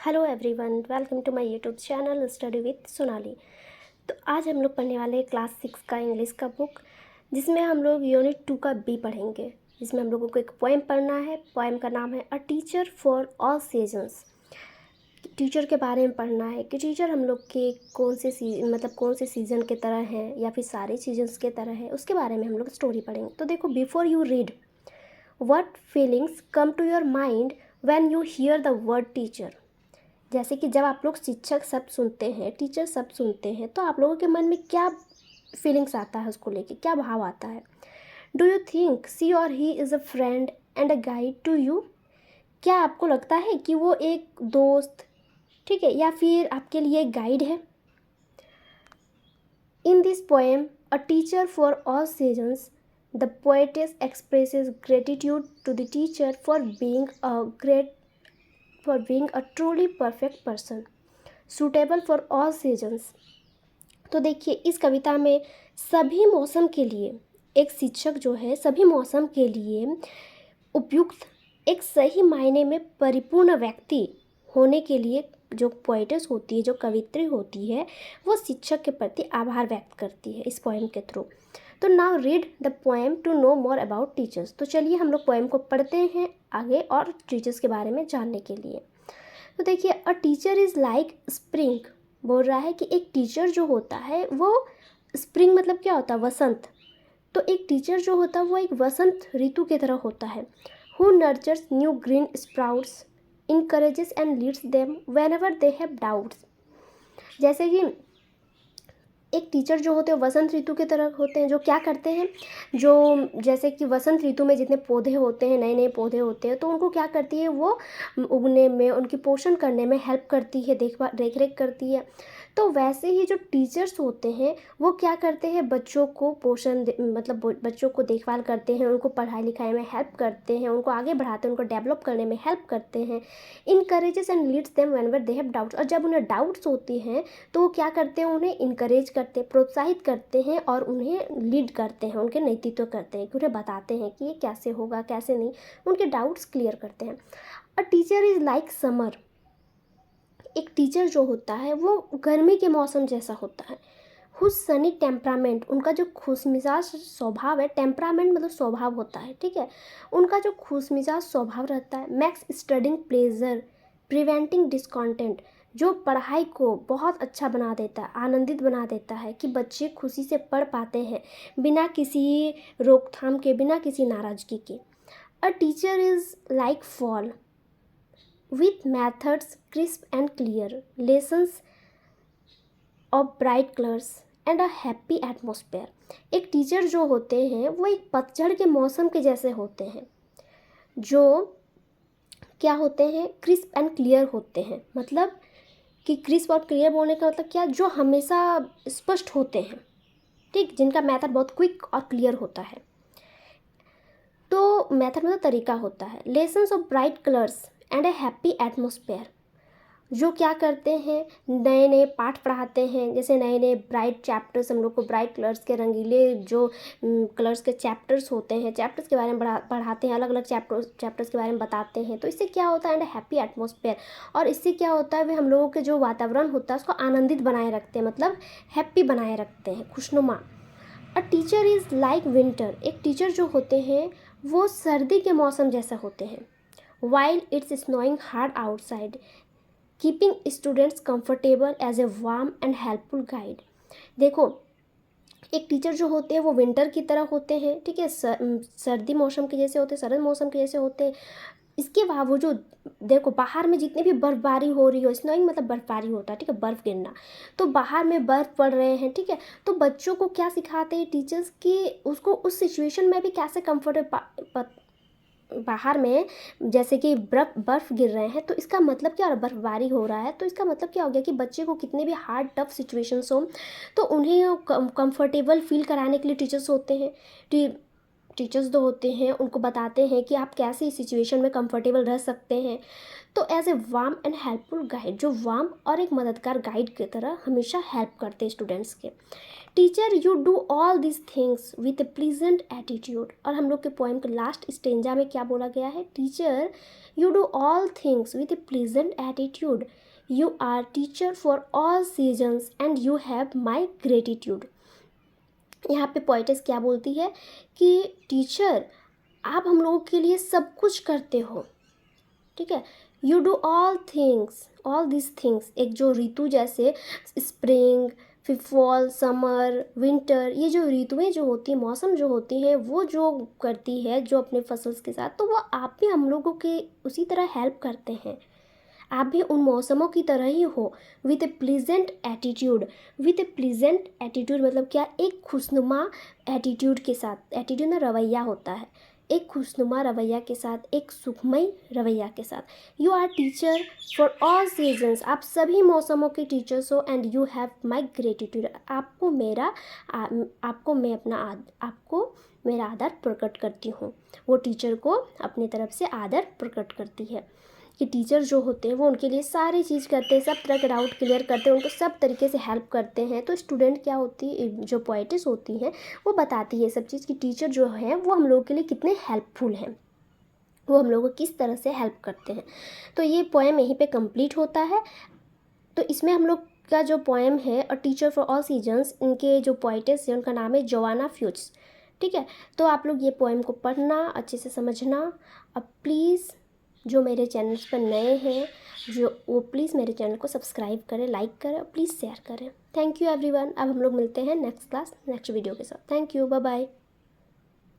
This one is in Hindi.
Hello everyone, welcome to my YouTube channel study with Sonali. तो आज हम लोग पढ़ने वाले हैं क्लास 6 का इंग्लिश का बुक, जिसमें हम लोग यूनिट 2 का बी पढ़ेंगे। जिसमें हम लोगों को एक पोएम पढ़ना है। पोएम का नाम है अ teacher for all seasons. Teacher के बारे में पढ़ना है कि टीचर हम लोग के कौन से सीज़न के तरह हैं या फिर सारे सीजन्स के तरह है, उसके बारे में हम लोग स्टोरी पढ़ेंगे। तो देखो, before you read, what feelings come to your mind when you hear the word teacher. जैसे कि जब आप लोग शिक्षक शब्द सुनते हैं, टीचर शब्द सुनते हैं, तो आप लोगों के मन में क्या फीलिंग्स आता है, उसको लेके क्या भाव आता है। Do you think she or he is a friend and a guide to you. क्या आपको लगता है कि वो एक दोस्त, ठीक है, या फिर आपके लिए एक गाइड है। In this poem a teacher for all seasons, the poetess expresses gratitude to the teacher for being a truly perfect person suitable for all seasons। तो देखिए, इस कविता में सभी मौसम के लिए एक शिक्षक जो है, सभी मौसम के लिए उपयुक्त, एक सही मायने में परिपूर्ण व्यक्ति होने के लिए जो पोएटेस होती है, जो कवित्री होती है, वो शिक्षक के प्रति आभार व्यक्त करती है इस पोएम के थ्रू। तो now read the poem to know more about teachers. तो चलिए हम लोग पोएम को पढ़ते हैं आगे और टीचर्स के बारे में जानने के लिए। तो देखिए, a teacher is like spring. बोल रहा है कि एक टीचर जो होता है वो स्प्रिंग मतलब क्या होता है, वसंत। तो एक टीचर जो होता है वो एक वसंत ऋतु की तरह होता है। Who nurtures new green sprouts, encourages and leads them whenever they have doubts. जैसे कि एक टीचर जो होते हैं वसंत ऋतु की तरह होते हैं, जो क्या करते हैं, जो जैसे कि वसंत ऋतु में जितने पौधे होते हैं, नए नए पौधे होते हैं, तो उनको क्या करती है, वो उगने में, उनकी पोषण करने में हेल्प करती है, देख रेख करती है। तो वैसे ही जो टीचर्स होते हैं वो क्या करते हैं, बच्चों को बच्चों को देखभाल करते हैं, उनको पढ़ाई लिखाई में हेल्प करते हैं, उनको आगे बढ़ाते हैं, उनको डेवलप करने में हेल्प करते हैं। Encourages and leads them whenever they have doubts. और जब उन्हें डाउट्स होती हैं तो वो क्या करते हैं, उन्हें इनकरेज करते, प्रोत्साहित करते हैं और उन्हें लीड करते हैं, उनके नेतृत्व करते हैं, कि उन्हें बताते हैं कि ये कैसे होगा, कैसे नहीं, उनके डाउट्स क्लियर करते हैं। A teacher is like summer. एक टीचर जो होता है वो गर्मी के मौसम जैसा होता है। हुज सनी टेम्परामेंट, उनका जो खुशमिजाज स्वभाव है, टेम्परामेंट मतलब स्वभाव होता है, ठीक है, उनका जो खुशमिजाज स्वभाव रहता है। मैक्स स्टडिंग प्लेजर प्रिवेंटिंग डिस्कॉन्टेंट, जो पढ़ाई को बहुत अच्छा बना देता है, आनंदित बना देता है, कि बच्चे खुशी से पढ़ पाते हैं बिना किसी रोकथाम के, बिना किसी नाराज़गी के। A teacher is like fall with methods crisp and clear, lessons of bright colors and a happy atmosphere। एक टीचर जो होते हैं वो एक पतझड़ के मौसम के जैसे होते हैं, जो क्या होते हैं, क्रिस्प एंड क्लियर होते हैं। मतलब कि क्रिस्प और क्लियर बोलने का मतलब क्या, जो हमेशा स्पष्ट होते हैं, ठीक, जिनका मेथड बहुत क्विक और क्लियर होता है। तो मेथड मतलब तरीका होता है। Lessons of bright colours and A happy atmosphere, जो क्या करते हैं, नए नए पाठ पढ़ाते हैं, जैसे नए नए ब्राइट चैप्टर्स, हम लोग को ब्राइट कलर्स के रंगीले जो कलर्स के चैप्टर्स होते हैं, चैप्टर्स के बारे में पढ़ाते हैं, अलग अलग चैप्टर्स के बारे में बताते हैं। तो इससे क्या होता है, एंड हैप्पी एटमोसफेयर, और इससे क्या होता है, वे हम लोगों के जो वातावरण होता है उसको आनंदित बनाए रखते हैं, मतलब हैप्पी बनाए रखते हैं, खुशनुमा। A teacher is like winter. एक टीचर जो होते हैं वो सर्दी के मौसम जैसा होते हैं। While it's snowing hard outside, keeping students comfortable as a warm and helpful guide. देखो, एक टीचर जो होते हैं वो विंटर की तरह होते हैं, ठीक है, सर्दी मौसम के जैसे होते हैं, शरद मौसम के जैसे होते हैं। इसके बावजूद देखो, बाहर में जितनी भी बर्फबारी हो रही हो, स्नोइंग मतलब बर्फबारी होता है, ठीक है, बर्फ़ गिरना, तो बाहर में बर्फ़ पड़ रहे हैं, ठीक है, तो बच्चों को क्या सिखाते हैं टीचर्स कि उसको उस सिचुएशन में भी कैसे कंफर्टेबल, बाहर में जैसे कि बर्फ़ गिर रहे हैं, तो इसका मतलब क्या हो रहा है, बर्फबारी हो रहा है, तो इसका मतलब क्या हो गया कि बच्चे को कितने भी हार्ड टफ सिचुएशंस हो तो उन्हें कंफर्टेबल फील कराने के लिए टीचर्स होते हैं। टीचर्स जो होते हैं उनको बताते हैं कि आप कैसे इस सिचुएशन में कंफर्टेबल रह सकते हैं। तो as a warm and helpful guide, जो वार्म और एक मददगार गाइड की तरह हमेशा हेल्प करते हैं स्टूडेंट्स के। Teacher you do all this things with a pleasant attitude, और हम लोग के पोएम के लास्ट स्टेंजा में क्या बोला गया है, teacher you do all things with a pleasant attitude, you are teacher for all seasons and you have my gratitude. यहाँ पे पोइटेस क्या बोलती है कि टीचर आप हम लोगों के लिए सब कुछ करते हो, ठीक है। You do all things, all this things, एक जो ऋतु जैसे स्प्रिंग, फिर फॉल, समर, विंटर, ये जो ऋतुएं जो होती हैं, मौसम जो होती हैं, वो जो करती है जो अपने फसल्स के साथ, तो वो आप भी हम लोगों के उसी तरह हेल्प करते हैं। आप भी उन मौसमों की तरह ही हो, with a pleasant attitude. With a pleasant attitude मतलब क्या, एक खुशनुमा एटीट्यूड के साथ, एटीट्यूड में रवैया होता है, एक खुशनुमा रवैया के साथ, एक सुखमय रवैया के साथ। You are teacher for all seasons, आप सभी मौसमों के टीचर्स हो, and you have my gratitude, आपको मेरा आदर प्रकट करती हूँ। वो टीचर को अपनी तरफ से आदर प्रकट करती है कि टीचर जो होते हैं वो उनके लिए सारी चीज़ करते हैं, सब तरह के डाउट क्लियर करते हैं, उनको सब तरीके से हेल्प करते हैं। तो स्टूडेंट क्या होती है, जो पोएटिस होती हैं वो बताती है सब चीज़ कि टीचर जो है वो हम लोगों के लिए कितने हेल्पफुल हैं, वो हम लोगों को किस तरह से हेल्प करते हैं। तो ये पोएम यहीं पे कंप्लीट होता है। तो इसमें हम लोग का जो पोएम है अ टीचर फॉर ऑल सीजन्स, इनके जो पोएटिस है उनका नाम है जोआना फ्यूट्स, ठीक है। तो आप लोग ये पोएम को पढ़ना, अच्छे से समझना। अब प्लीज़ जो मेरे चैनल्स पर नए हैं वो प्लीज़ मेरे चैनल को सब्सक्राइब करें, लाइक करें और प्लीज़ शेयर करें। Thank you everyone. अब हम लोग मिलते हैं नेक्स्ट क्लास नेक्स्ट वीडियो के साथ। Thank you, bye bye.